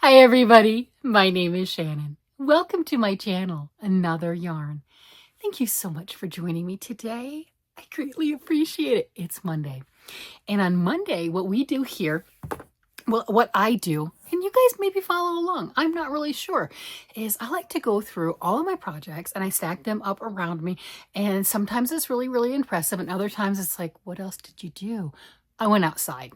Hi everybody, my name is Shannon. Welcome to my channel, Another Yarn. Thank you so much for joining me today. I greatly appreciate it. It's Monday. And on Monday, what we do here, well, what I do, and you guys maybe follow along, I'm not really sure, is I like to go through all of my projects and I stack them up around me. And sometimes it's really, really impressive. And other times it's like, what else did you do? I went outside.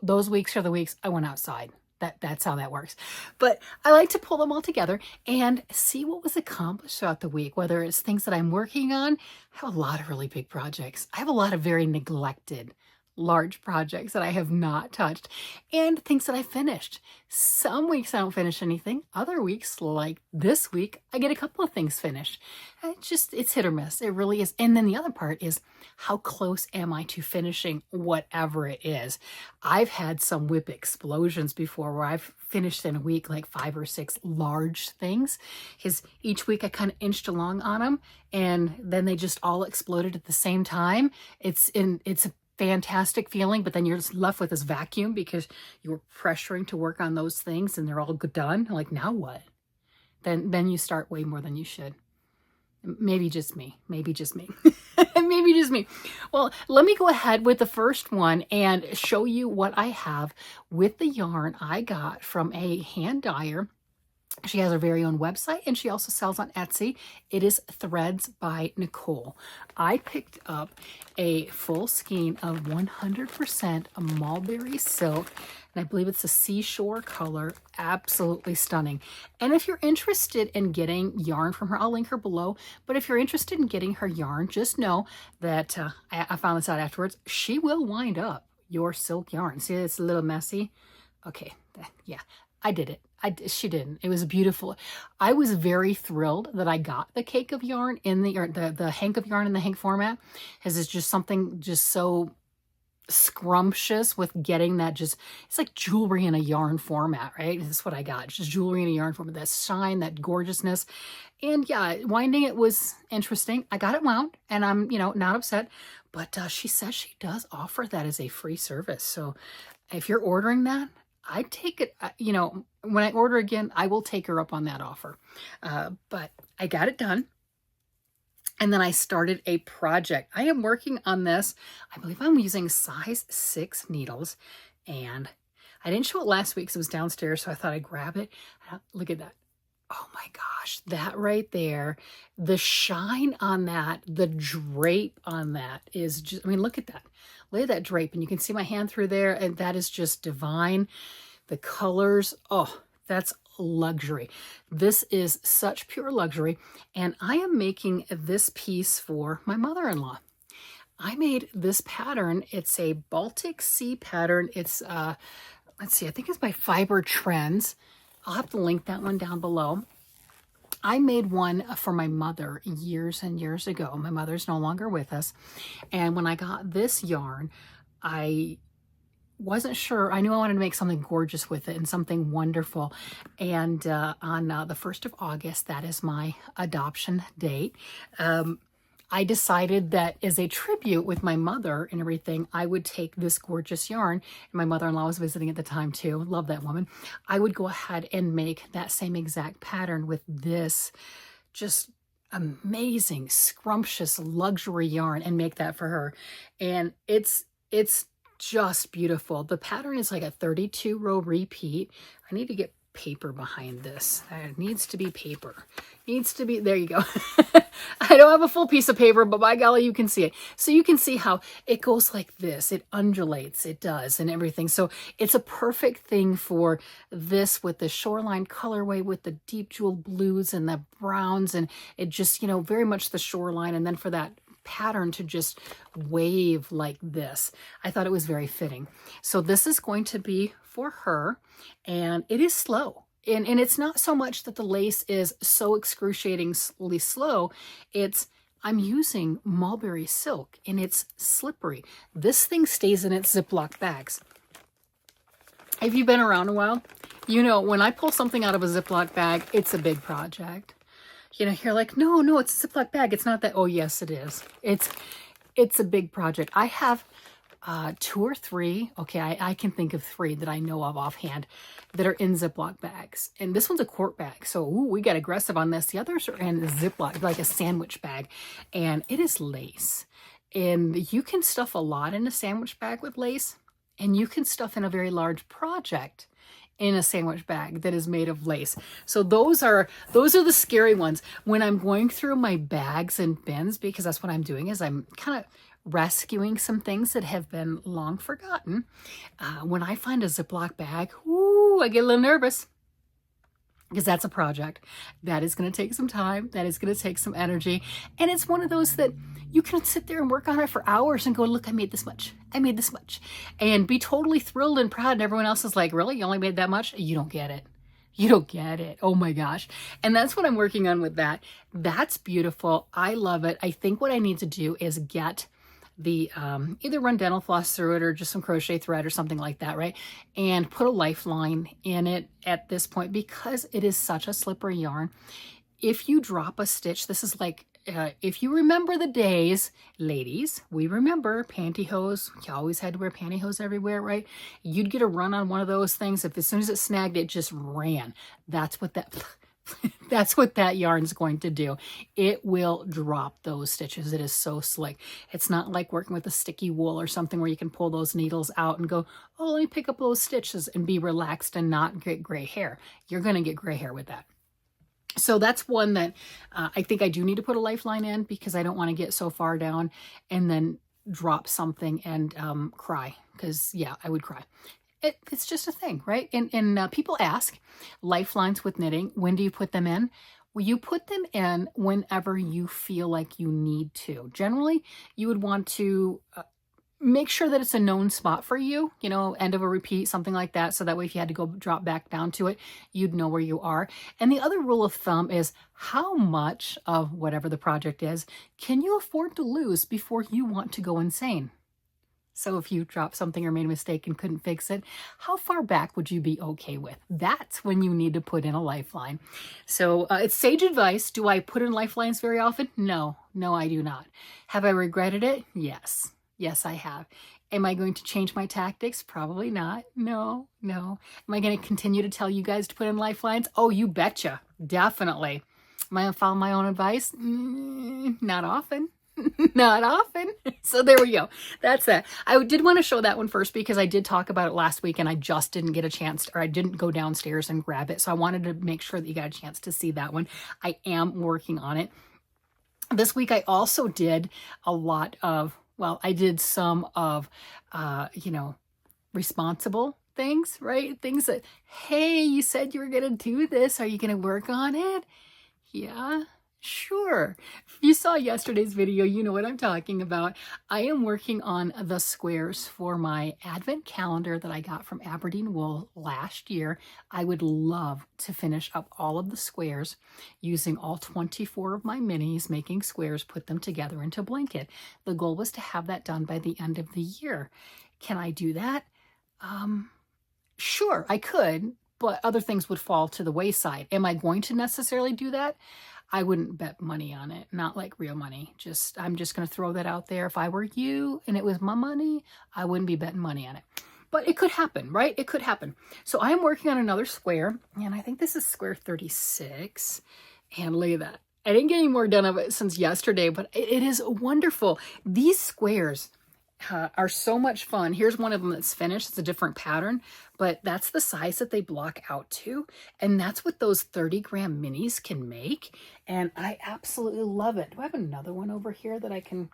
Those weeks are the weeks I went outside. That's how that works. But I like to pull them all together and see what was accomplished throughout the week, whether it's things that I'm working on. I have a lot of really big projects. I have a lot of very neglected large projects that I have not touched and things that I finished. Some weeks I don't finish anything. Other weeks, like this week, I get a couple of things finished. It's hit or miss. It really is. And then the other part is, how close am I to finishing whatever it is? I've had some whip explosions before where I've finished in a week like 5 or 6 large things, because each week I kind of inched along on them and then they just all exploded at the same time. It's a fantastic feeling, but then you're just left with this vacuum because you were pressuring to work on those things and they're all done. Like, now what? Then you start way more than you should. Maybe just me. Maybe just me. Maybe just me. Well, let me go ahead with the first one and show you what I have with the yarn I got from a hand dyer. She has her very own website and she also sells on Etsy. It is Threads by Nicole. I picked up a full skein of 100% mulberry silk, and I believe it's a seashore color. Absolutely stunning. And if you're interested in getting yarn from her, I'll link her below. But if you're interested in getting her yarn, just know that I found this out afterwards. She will wind up your silk yarn. See, it's a little messy. Okay, yeah, I did it. She didn't. It was beautiful. I was very thrilled that I got the cake of yarn in the hank of yarn in the hank format, because it's just something just so scrumptious with getting that. Just, it's like jewelry in a yarn format, right? That's what I got. It's just jewelry in a yarn format, that shine, that gorgeousness. And yeah, winding it was interesting. I got it wound and I'm, not upset, but she says she does offer that as a free service. So if you're ordering that, I take it, when I order again, I will take her up on that offer. But I got it done. And then I started a project. I am working on this. I believe I'm using size 6 needles. And I didn't show it last week because it was downstairs, so I thought I'd grab it. Look at that. Oh my gosh, that right there. The shine on that, the drape on that is just, look at that. Look at that drape, and you can see my hand through there, and that is just divine. The colors, oh, that's luxury. This is such pure luxury, and I am making this piece for my mother-in-law. I made this pattern. It's a Baltic Sea pattern. It's, let's see, I think it's by Fiber Trends. I'll have to link that one down below. I made one for my mother years and years ago. My mother's no longer with us. And when I got this yarn, I wasn't sure. I knew I wanted to make something gorgeous with it and something wonderful. And on the 1st of August, that is my adoption date. I decided that as a tribute with my mother and everything, I would take this gorgeous yarn. And my mother-in-law was visiting at the time too. Love that woman. I would go ahead and make that same exact pattern with this just amazing, scrumptious luxury yarn and make that for her. And it's just beautiful. The pattern is like a 32 row repeat. I need to get paper behind this. There needs to be paper. Needs to be, there you go. I don't have a full piece of paper, but by golly, you can see it. So you can see how it goes like this. It undulates, it does, and everything. So it's a perfect thing for this with the shoreline colorway with the deep jewel blues and the browns, and it just, very much the shoreline, and then for that pattern to just wave like this. I thought it was very fitting. So this is going to be for her, and it is slow. And it's not so much that the lace is so excruciatingly slow. I'm using mulberry silk and it's slippery. This thing stays in its Ziploc bags. If you've been around a while, when I pull something out of a Ziploc bag, it's a big project. You're like, no, it's a Ziploc bag. It's not that. Oh, yes, it is. It's a big project. I have 2 or 3. Okay, I can think of 3 that I know of offhand that are in Ziploc bags. And this one's a quart bag, so ooh, we got aggressive on this. The others are in a Ziploc, like a sandwich bag, and it is lace. And you can stuff a lot in a sandwich bag with lace, and you can stuff in a very large project in a sandwich bag that is made of lace. So those are the scary ones. When I'm going through my bags and bins, because that's what I'm doing, is I'm kind of rescuing some things that have been long forgotten. When I find a Ziploc bag, ooh, I get a little nervous, because that's a project that is going to take some time, that is going to take some energy, and it's one of those that you can sit there and work on it for hours and go, look, I made this much, I made this much, and be totally thrilled and proud, and everyone else is like, really, you only made that much? You don't get it. You don't get it. Oh my gosh. And that's what I'm working on with that. That's beautiful. I love it. I think what I need to do is get the either run dental floss through it or just some crochet thread or something like that, right? And put a lifeline in it at this point, because it is such a slippery yarn. If you drop a stitch, this is like, if you remember the days, ladies, we remember pantyhose. You always had to wear pantyhose everywhere, right? You'd get a run on one of those things. If as soon as it snagged, it just ran. That's what that... That's what that yarn's going to do. It will drop those stitches. It is so slick. It's not like working with a sticky wool or something where you can pull those needles out and go, oh, let me pick up those stitches and be relaxed and not get gray hair. You're going to get gray hair with that. So that's one that I think I do need to put a lifeline in, because I don't want to get so far down and then drop something and cry, because yeah, I would cry. It's just a thing, right? And people ask, lifelines with knitting, when do you put them in? Well, you put them in whenever you feel like you need to. Generally, you would want to make sure that it's a known spot for you, you know, end of a repeat, something like that. So that way, if you had to go drop back down to it, you'd know where you are. And the other rule of thumb is, how much of whatever the project is can you afford to lose before you want to go insane? So if you dropped something or made a mistake and couldn't fix it, how far back would you be okay with? That's when you need to put in a lifeline. So it's sage advice. Do I put in lifelines very often? No, I do not. Have I regretted it? Yes. Yes, I have. Am I going to change my tactics? Probably not. No. Am I going to continue to tell you guys to put in lifelines? Oh, you betcha. Definitely. Am I going to follow my own advice? Not often. Not often. So there we go. That's that. I did want to show that one first because I did talk about it last week and I just didn't get a chance to, or I didn't go downstairs and grab it. So I wanted to make sure that you got a chance to see that one. I am working on it. This week I also did a lot of, well, I did some of, responsible things, right? Things that, hey, you said you were going to do this. Are you going to work on it? Yeah. Sure. If you saw yesterday's video, you know what I'm talking about. I am working on the squares for my advent calendar that I got from Aberdeen Wool last year. I would love to finish up all of the squares using all 24 of my minis, making squares, put them together into a blanket. The goal was to have that done by the end of the year. Can I do that? Sure, I could, but other things would fall to the wayside. Am I going to necessarily do that? I wouldn't bet money on it, not like real money. I'm just going to throw that out there. If I were you and it was my money, I wouldn't be betting money on it. But it could happen, right? It could happen. So I'm working on another square, and I think this is square 36. And look at that. I didn't get any more done of it since yesterday, but it is wonderful. These squares are so much fun. Here's one of them that's finished. It's a different pattern, but that's the size that they block out to. And that's what those 30-gram minis can make. And I absolutely love it. Do I have another one over here that I can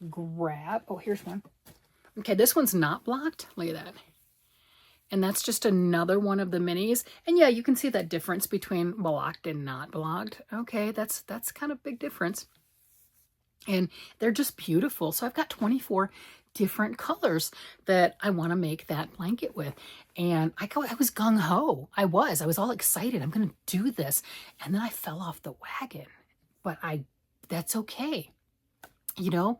grab? Oh, here's one. Okay, this one's not blocked. Look at that. And that's just another one of the minis. And yeah, you can see that difference between blocked and not blocked. Okay, that's kind of a big difference. And they're just beautiful. So I've got 24 different colors that I want to make that blanket with. And I was gung-ho. I was all excited. I'm going to do this. And then I fell off the wagon. But that's okay. You know,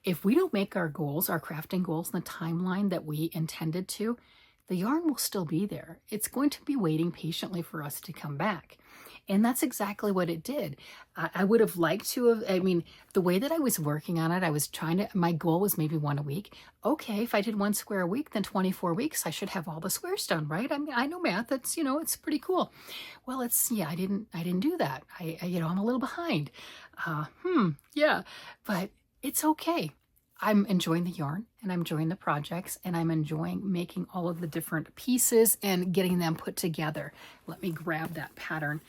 if we don't make our goals, our crafting goals in the timeline that we intended to, the yarn will still be there. It's going to be waiting patiently for us to come back. And that's exactly what it did. I would have liked to have, I mean, the way that I was working on it, I was trying to, my goal was maybe one a week. Okay, if I did 1 square a week, then 24 weeks, I should have all the squares done, right? I mean, I know math, it's, you know, it's pretty cool. Well, yeah, I didn't do that. You know, I'm a little behind. Yeah, but it's okay. I'm enjoying the yarn and I'm enjoying the projects and I'm enjoying making all of the different pieces and getting them put together. Let me grab that pattern,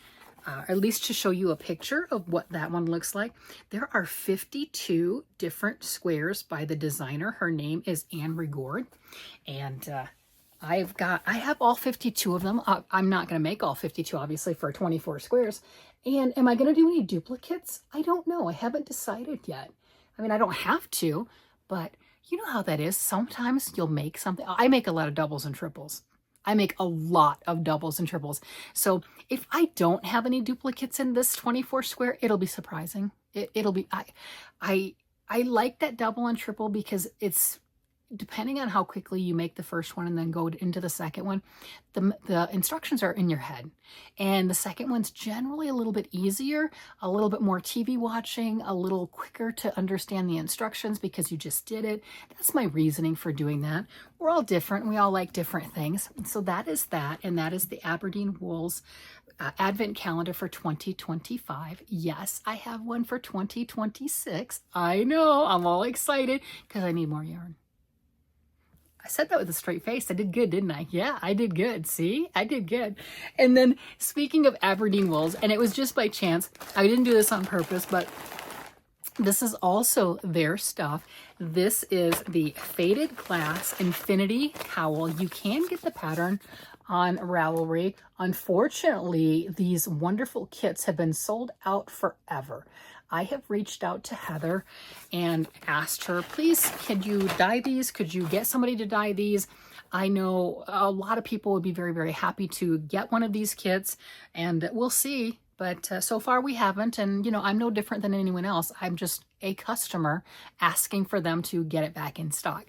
at least to show you a picture of what that one looks like. There are 52 different squares by the designer. Her name is Anne Regourd, and I have all 52 of them. I'm not going to make all 52, obviously, for 24 squares. And am I going to do any duplicates? I don't know. I haven't decided yet. I mean, I don't have to, but you know how that is. Sometimes you'll make something. I make a lot of doubles and triples. I make a lot of doubles and triples. So if I don't have any duplicates in this 24 square, it'll be surprising. It'll be, I like that double and triple because it's, depending on how quickly you make the first one and then go into the second one, the instructions are in your head. And the second one's generally a little bit easier, a little bit more TV watching, a little quicker to understand the instructions because you just did it. That's my reasoning for doing that. We're all different. We all like different things. So that is that. And that is the Aberdeen Wools Advent Calendar for 2025. Yes, I have one for 2026. I know. I'm all excited because I need more yarn. I said that with a straight face. I did good, didn't I? Yeah, I did good. See, I did good. And then speaking of Aberdeen Wools, and it was just by chance, I didn't do this on purpose, but this is also their stuff. This is the Faded Glass Infinity Cowl. You can get the pattern on Ravelry. Unfortunately, these wonderful kits have been sold out forever. I have reached out to Heather and asked her, please, could you dye these? Could you get somebody to dye these? I know a lot of people would be very, very happy to get one of these kits, and we'll see. But so far we haven't, and you know, I'm no different than anyone else. I'm just a customer asking for them to get it back in stock.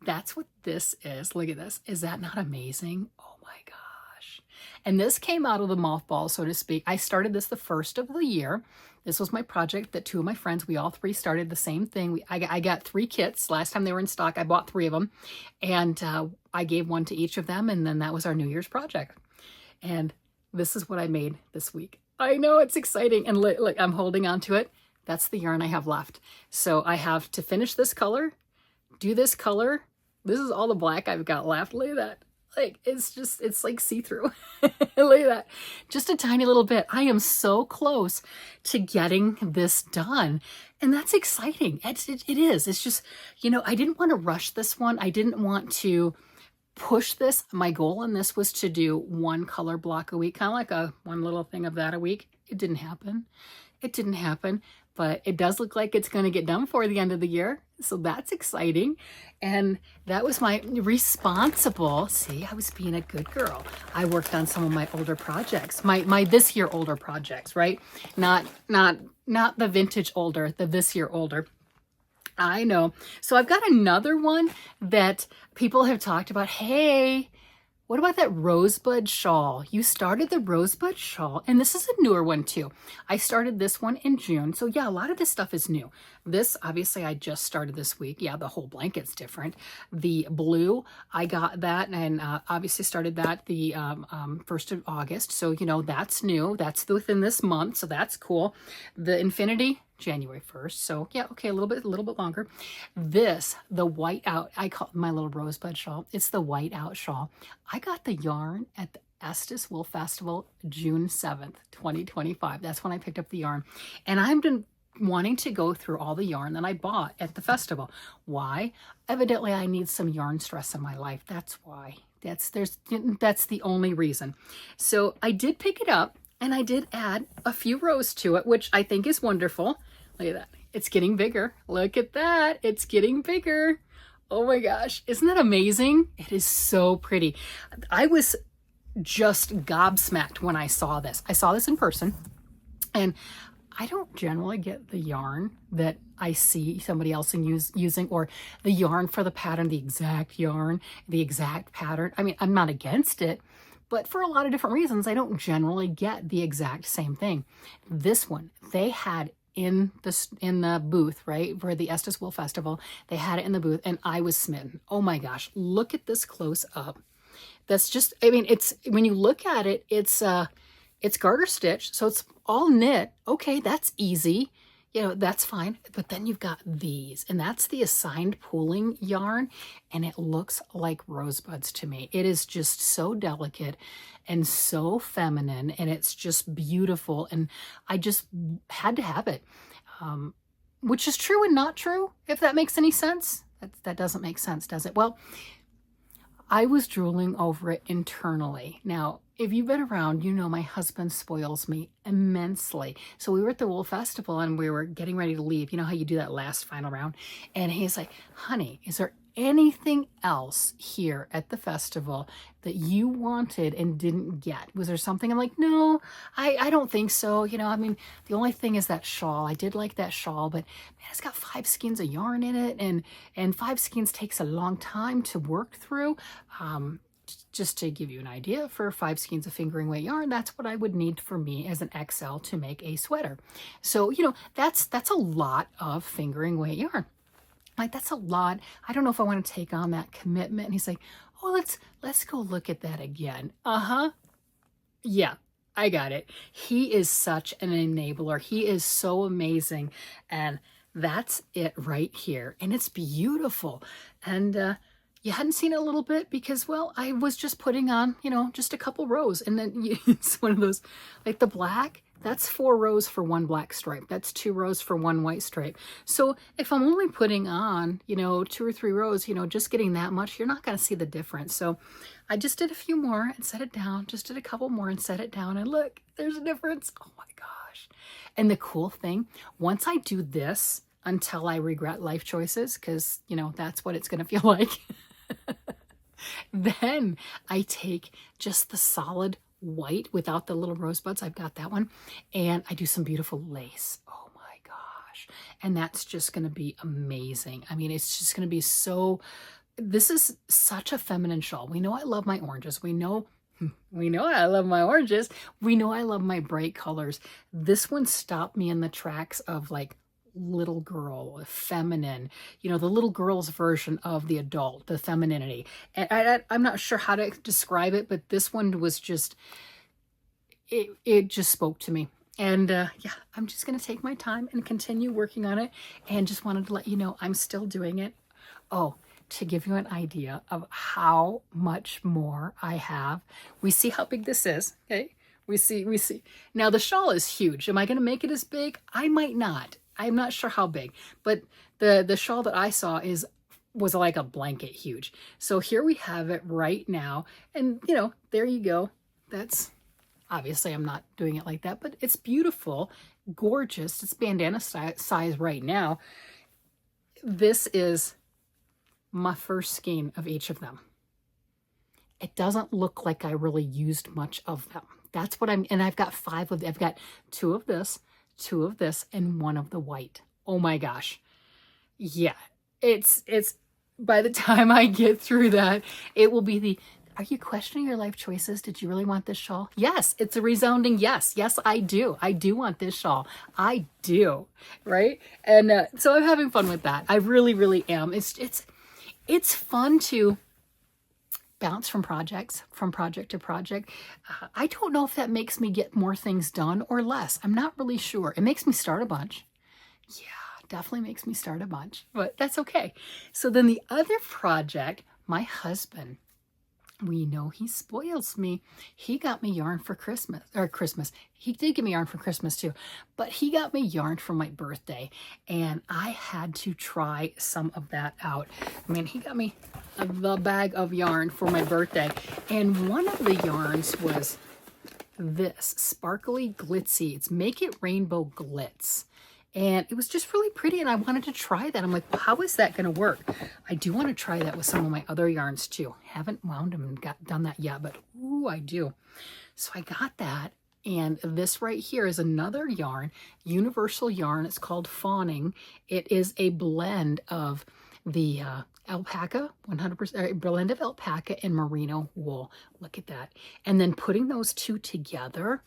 That's what this is. Look at this. Is that not amazing? Oh my gosh. And this came out of the mothball, so to speak. I started this the first of the year. This was my project that 2 of my friends, we all 3 started the same thing. I got 3 kits. Last time they were in stock, I bought 3 of them. And I gave one to each of them, and then that was our New Year's project. And this is what I made this week. I know, it's exciting. And look, I'm holding on to it. That's the yarn I have left. So I have to finish this color, do this color. This is all the black I've got left. Look at that. Like, it's like see-through. Look at that. Just a tiny little bit. I am so close to getting this done. And that's exciting. It is. It's just, you know, I didn't want to rush this one. I didn't want to push this. My goal in this was to do 1 color block a week, kind of like one little thing of that a week. It didn't happen. It didn't happen. But it does look like it's going to get done for the end of the year. So that's exciting. And that was my responsible, see, I was being a good girl. I worked on some of my older projects, my this year older projects, right? Not the vintage older, the this year older. I know. So I've got another one that people have talked about. Hey, what about that rosebud shawl? You started the rosebud shawl, and this is a newer one too. I started this one in June. So yeah, a lot of this stuff is new. This, obviously, I just started this week. Yeah, the whole blanket's different. The blue, I got that and obviously started that the 1st of August. So, you know, that's new. That's within this month. So that's cool. The Infinity, January 1st. So yeah, okay, a little bit longer. This, the Whiteout, I call it my little rosebud shawl. It's the Whiteout shawl. I got the yarn at the Estes Wool Festival, June 7th, 2025. That's when I picked up the yarn. And I've been wanting to go through all the yarn that I bought at the festival. Why? Evidently, I need some yarn stress in my life. That's why. That's the only reason. So I did pick it up, and I did add a few rows to it, which I think is wonderful. Look at that. It's getting bigger. Look at that. It's getting bigger. Oh my gosh. Isn't that amazing? It is so pretty. I was just gobsmacked when I saw this. I saw this in person, and I don't generally get the yarn that I see somebody else using, or the yarn for the pattern, the exact yarn, the exact pattern. I mean, I'm not against it, but for a lot of different reasons, I don't generally get the exact same thing. This one, they had in the booth, right, for the Estes Wool Festival, they had it in the booth, and I was smitten. Oh my gosh, look at this close up. That's just, I mean, it's, when you look at it, it's garter stitch, so it's all knit. Okay, that's easy. You know, that's fine. But then you've got these, and that's the assigned pooling yarn, and it looks like rosebuds to me. It is just so delicate and so feminine, and it's just beautiful, and I just had to have it, which is true and not true, if that makes any sense. That doesn't make sense, does it? Well, I was drooling over it internally. Now, if you've been around, you know my husband spoils me immensely. So we were at the Wool Festival and we were getting ready to leave. You know how you do that last final round? And he's like, honey, is there anything else here at the festival that you wanted and didn't get? Was there something? I'm like, no, I don't think so. You know, I mean, the only thing is that shawl. I did like that shawl, but man, it's got 5 skeins of yarn in it, and 5 skeins takes a long time to work through. Just to give you an idea, for 5 skeins of fingering weight yarn, that's what I would need for me as an XL to make a sweater. So, you know, that's a lot of fingering weight yarn. Like, that's a lot. I don't know if I want to take on that commitment. And he's like, oh, let's go look at that again. Yeah, I got it. He is such an enabler. He is so amazing. And that's it right here. And it's beautiful. And you hadn't seen it a little bit because, well, I was just putting on, you know, just a couple rows. And then it's one of those, like the black, that's 4 rows for 1 black stripe. That's 2 rows for 1 white stripe. So if I'm only putting on, you know, 2 or 3 rows, you know, just getting that much, you're not going to see the difference. So I just did a few more and set it down. Just did a couple more and set it down. And look, there's a difference. Oh my gosh. And the cool thing, once I do this until I regret life choices, because, you know, that's what it's going to feel like. Then I take just the solid white without the little rosebuds. I've got that one. And I do some beautiful lace. Oh my gosh. And that's just going to be amazing. I mean, it's just going to be so, this is such a feminine shawl. We know I love my oranges. We know I love my oranges. We know I love my bright colors. This one stopped me in the tracks of like little girl, feminine, you know, the little girl's version of the adult, the femininity. And I'm not sure how to describe it, but this one was just, it just spoke to me. And yeah, I'm just going to take my time and continue working on it. And just wanted to let you know I'm still doing it. Oh, to give you an idea of how much more I have. We see how big this is, okay? We see. Now the shawl is huge. Am I going to make it as big? I might not. I'm not sure how big, but the shawl that I saw was like a blanket huge. So here we have it right now. And, you know, there you go. That's, obviously I'm not doing it like that, but it's beautiful, gorgeous. It's bandana size right now. This is my first skein of each of them. It doesn't look like I really used much of them. That's what and I've got 5 of them. I've got 2 of this, 2 of this, and 1 of the white. Oh my gosh. Yeah, it's by the time I get through that, it will be are you questioning your life choices? Did you really want this shawl? Yes, it's a resounding yes. Yes, I do. I do want this shawl. I do, right? And so I'm having fun with that. I really, really am. It's fun to bounce from project to project. I don't know if that makes me get more things done or less. I'm not really sure. It makes me start a bunch. Yeah, definitely makes me start a bunch, but that's okay. So then the other project, my husband, we know he spoils me. He got me yarn for Christmas. He did give me yarn for Christmas too, but he got me yarn for my birthday, and I had to try some of that out. I mean, he got me the bag of yarn for my birthday, and one of the yarns was this sparkly glitzy. It's Make It Rainbow Glitz. And it was just really pretty, and I wanted to try that. I'm like, well, how is that going to work? I do want to try that with some of my other yarns too. Haven't wound them and done that yet, but ooh, I do. So I got that, and this right here is another yarn, universal yarn. It's called Fawning. It is a blend of the alpaca, 100% blend of alpaca and merino wool. Look at that. And then putting those two together,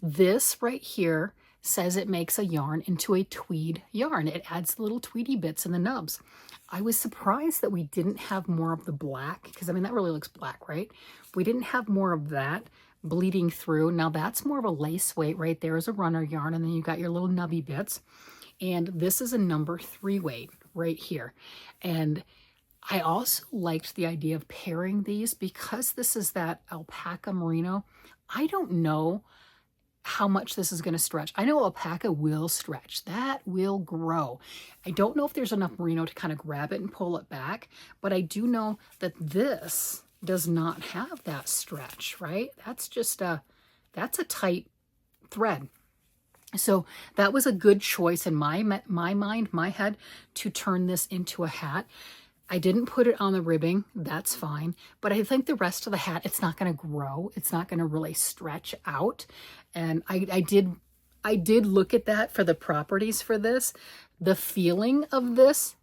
this right here says it makes a yarn into a tweed yarn. It adds little tweedy bits in the nubs. I was surprised that we didn't have more of the black, because I mean, that really looks black, right? We didn't have more of that bleeding through. Now that's more of a lace weight right there is a runner yarn, and then you got your little nubby bits. And this is a number 3 weight right here. And I also liked the idea of pairing these because this is that alpaca merino. I don't know how much this is going to stretch. I know alpaca will stretch. That will grow. I don't know if there's enough merino to kind of grab it and pull it back, but I do know that this does not have that stretch, right? That's just that's a tight thread. So that was a good choice in my mind, my head, to turn this into a hat. I didn't put it on the ribbing, that's fine, but I think the rest of the hat, it's not going to grow. It's not going to really stretch out. And I did look at that for the properties for this. The feeling of this,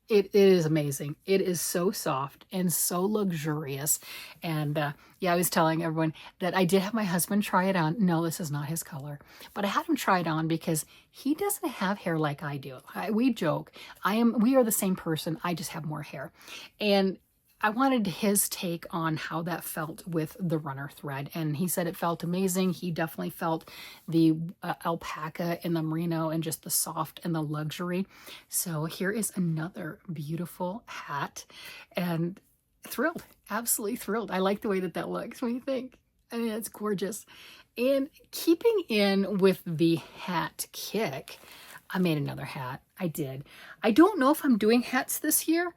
it is amazing. It is so soft and so luxurious. And yeah, I was telling everyone that I did have my husband try it on. No, this is not his color, but I had him try it on because he doesn't have hair like I do. We joke. We are the same person. I just have more hair. And I wanted his take on how that felt with the runner thread. And he said it felt amazing. He definitely felt the alpaca and the merino and just the soft and the luxury. So here is another beautiful hat, and thrilled, absolutely thrilled. I like the way that that looks. What do you think? I mean, it's gorgeous. And keeping in with the hat kick, I made another hat. I did. I don't know if I'm doing hats this year,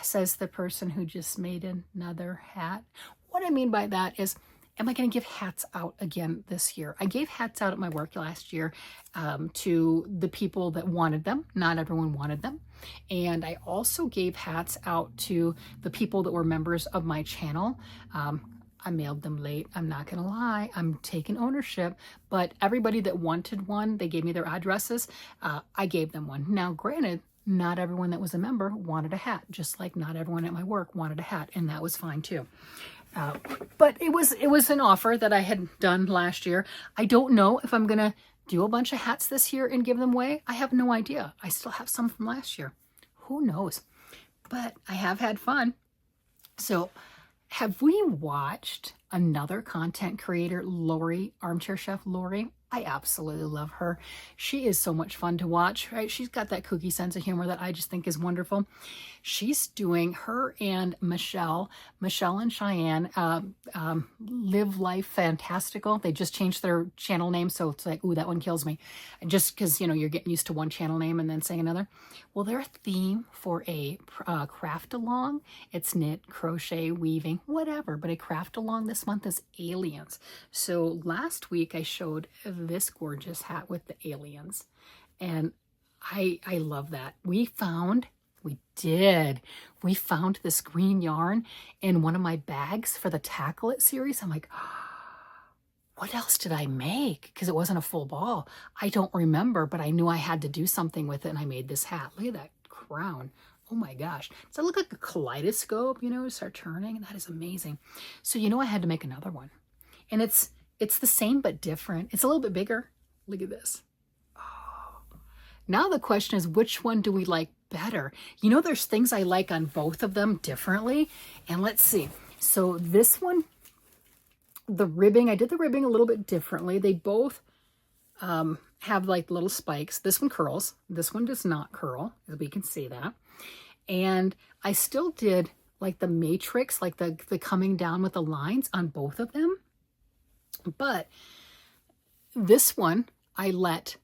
says the person who just made another hat. What I mean by that is, am I going to give hats out again this year? I gave hats out at my work last year to the people that wanted them. Not everyone wanted them. And I also gave hats out to the people that were members of my channel. I mailed them late. I'm not going to lie. I'm taking ownership. But everybody that wanted one, they gave me their addresses. I gave them one. Now, granted, not everyone that was a member wanted a hat, just like not everyone at my work wanted a hat, and that was fine too. But it was an offer that I had done last year. I don't know if I'm going to do a bunch of hats this year and give them away. I have no idea. I still have some from last year. Who knows? But I have had fun. So have we watched another content creator, Lori, Armchair Chef Lori? I absolutely love her. She is so much fun to watch, right? She's got that kooky sense of humor that I just think is wonderful. She's doing, her and Michelle and Cheyenne Live Life Fantastical. They just changed their channel name, so it's like, ooh, that one kills me. Just because, you know, you're getting used to one channel name and then saying another. Well, their theme for a craft along, it's knit, crochet, weaving, whatever, but a craft along this month is aliens. So last week I showed this gorgeous hat with the aliens, and I love that. We found this green yarn in one of my bags for the Tackle It series. I'm like, what else did I make? Because it wasn't a full ball. I don't remember, but I knew I had to do something with it, and I made this hat. Look at that crown. Oh my gosh. Does that look like a kaleidoscope, you know, start turning? That is amazing. So, you know, I had to make another one. And it's the same but different. It's a little bit bigger. Look at this. Oh. Now the question is, which one do we like better? You know, there's things I like on both of them differently. And let's see. So this one, the ribbing, I did the ribbing a little bit differently. They both have like little spikes. This one curls. This one does not curl, as we can see that. And I still did like the matrix, like the coming down with the lines on both of them. But this one, I let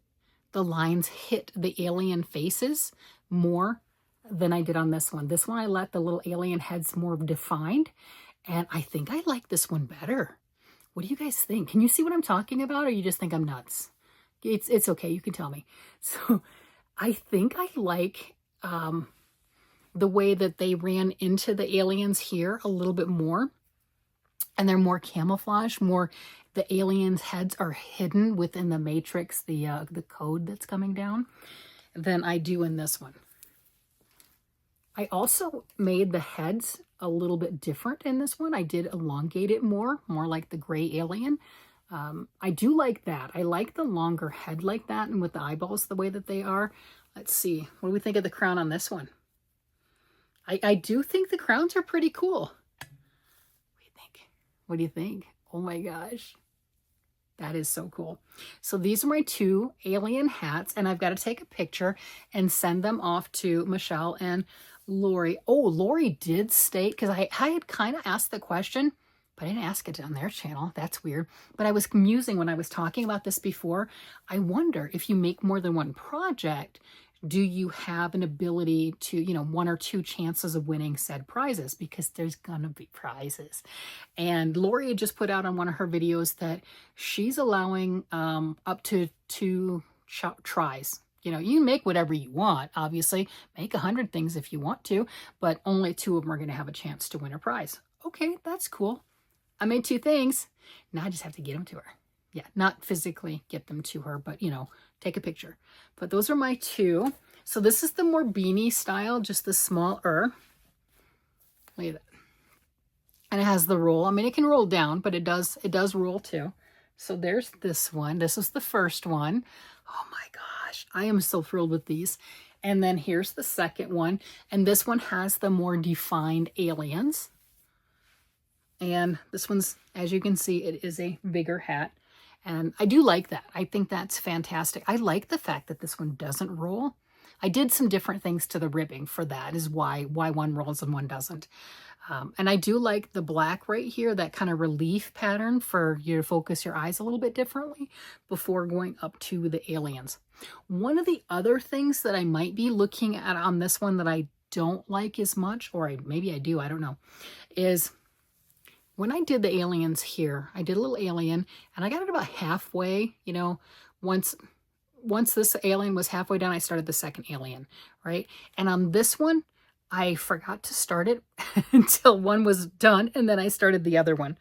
the lines hit the alien faces more than I did on this one. This one, I let the little alien heads more defined. And I think I like this one better. What do you guys think? Can you see what I'm talking about, or you just think I'm nuts? It's okay. You can tell me. So I think I like the way that they ran into the aliens here a little bit more. And they're more camouflage, more the aliens' heads are hidden within the matrix, the code that's coming down, than I do in this one. I also made the heads a little bit different in this one. I did elongate it more like the gray alien. I do like that. I like the longer head like that, and with the eyeballs the way that they are. Let's see. What do we think of the crown on this one? I do think the crowns are pretty cool. What do you think? What do you think? Oh my gosh. That is so cool. So these are my 2 alien hats, and I've got to take a picture and send them off to Michelle and Lori. Oh, Lori did state, because I had kind of asked the question, but I didn't ask it on their channel. That's weird. But I was musing when I was talking about this before. I wonder if you make more than one project, do you have an ability to, you know, 1 or 2 chances of winning said prizes? Because there's gonna be prizes. And Lori had just put out on one of her videos that she's allowing up to 2 tries. You know, you can make whatever you want, obviously. Make 100 things if you want to, but only 2 of them are gonna have a chance to win a prize. Okay, that's cool. I made 2 things. Now I just have to get them to her. Yeah, not physically get them to her, but, you know, take a picture. But those are my 2. So this is the more beanie style, just the smaller. Look at that. And it has the roll. I mean, it can roll down, but it does roll too. So there's this one. This is the first one. Oh my gosh, I am so thrilled with these. And then here's the second one. And this one has the more defined aliens. And this one's, as you can see, it is a bigger hat. And I do like that. I think that's fantastic. I like the fact that this one doesn't roll. I did some different things to the ribbing for that, is why one rolls and one doesn't. And I do like the black right here, that kind of relief pattern for you to focus your eyes a little bit differently before going up to the aliens. One of the other things that I might be looking at on this one that I don't like as much, or maybe I do, I don't know, is when I did the aliens here, I did a little alien and I got it about halfway, you know, once this alien was halfway done, I started the second alien, right? And on this one, I forgot to start it until one was done, and then I started the other one.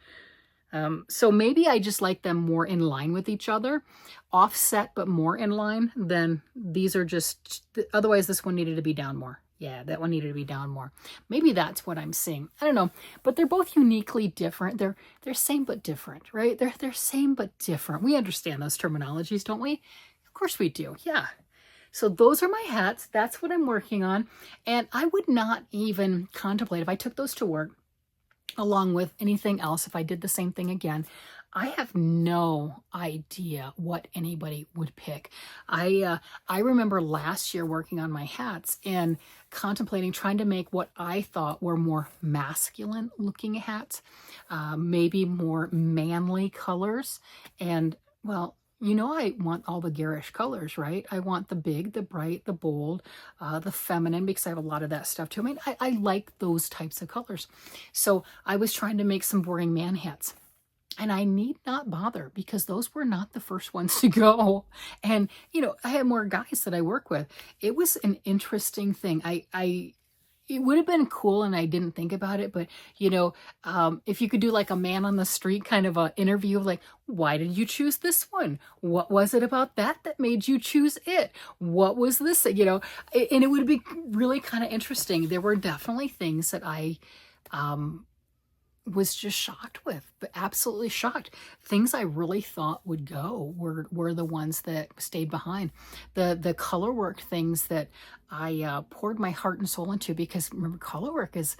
So maybe I just like them more in line with each other, offset, but more in line than these are just, otherwise this one needed to be down more. Yeah, that one needed to be down more. Maybe that's what I'm seeing. I don't know, but they're both uniquely different. They're same but different, right? They're same but different. We understand those terminologies, don't we? Of course we do, yeah. So those are my hats. That's what I'm working on. And I would not even contemplate, if I took those to work, along with anything else, if I did the same thing again, I have no idea what anybody would pick. I remember last year working on my hats and contemplating trying to make what I thought were more masculine looking hats, maybe more manly colors. And well, you know, I want all the garish colors, right? I want the big, the bright, the bold, the feminine, because I have a lot of that stuff too. I mean, I like those types of colors. So I was trying to make some boring man hats. And I need not bother, because those were not the first ones to go. And, you know, I have more guys that I work with. It was an interesting thing. It would have been cool, and I didn't think about it, but, you know, if you could do like a man on the street kind of a interview of like, why did you choose this one? What was it about that made you choose it? What was this? You know, and it would be really kind of interesting. There were definitely things that I was just shocked with, but absolutely shocked. Things I really thought would go were the ones that stayed behind. The color work things that I poured my heart and soul into, because remember, color work is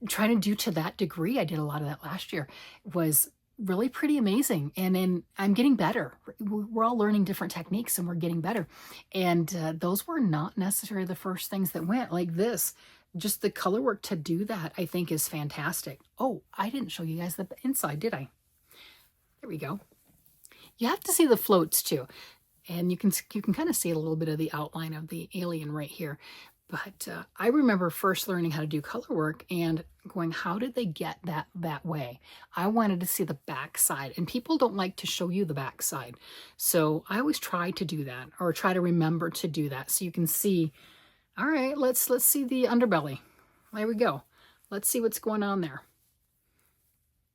trying to do to that degree. I did a lot of that last year, was really pretty amazing. And I'm getting better. We're all learning different techniques and we're getting better. And those were not necessarily the first things that went like this. Just the color work to do that, I think, is fantastic. Oh, I didn't show you guys the inside, did I? There we go. You have to see the floats too. And you can kind of see a little bit of the outline of the alien right here. But I remember first learning how to do color work and going, how did they get that way? I wanted to see the back side, and people don't like to show you the back side. So I always try to do that, or try to remember to do that, so you can see. All right, let's see the underbelly. There we go. Let's see what's going on there.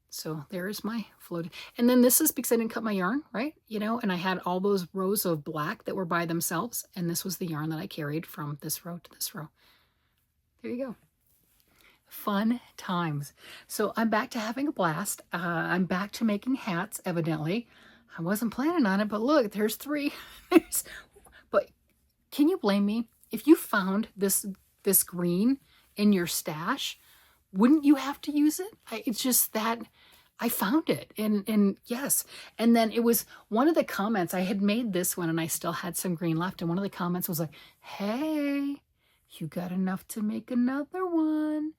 So there's my floating. And then this is because I didn't cut my yarn, right? You know, and I had all those rows of black that were by themselves. And this was the yarn that I carried from this row to this row. there you go. Fun times. So I'm back to having a blast. I'm back to making hats, evidently. I wasn't planning on it, but look, there's 3. But can you blame me? If you found this green in your stash, wouldn't you have to use it? It's just that I found it. And yes. And then it was one of the comments. I had made this one and I still had some green left. And one of the comments was like, hey, you got enough to make another one.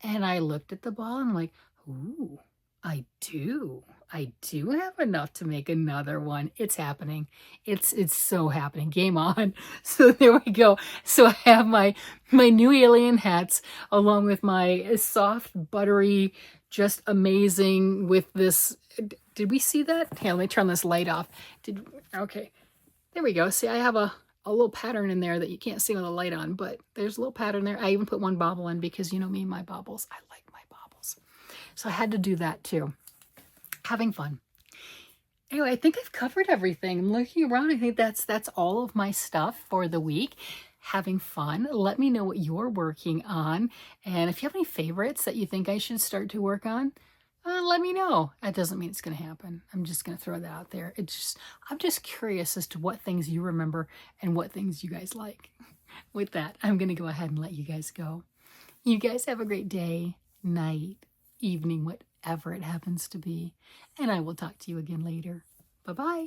And I looked at the ball and I'm like, ooh, I do have enough to make another one. It's happening. It's so happening. Game on. So there we go. So I have my new alien hats along with my soft, buttery, just amazing with this. Did we see that? Here, let me turn this light off. Okay. There we go. See, I have a little pattern in there that you can't see with the light on, but there's a little pattern there. I even put one bobble in because you know me and my bobbles. I like my bobbles. So I had to do that too. Having fun. Anyway, I think I've covered everything. I'm looking around. I think that's all of my stuff for the week. Having fun. Let me know what you're working on. And if you have any favorites that you think I should start to work on, let me know. That doesn't mean it's going to happen. I'm just going to throw that out there. I'm just curious as to what things you remember and what things you guys like. With that, I'm going to go ahead and let you guys go. You guys have a great day, night, evening, whatever it happens to be. And I will talk to you again later. Bye-bye.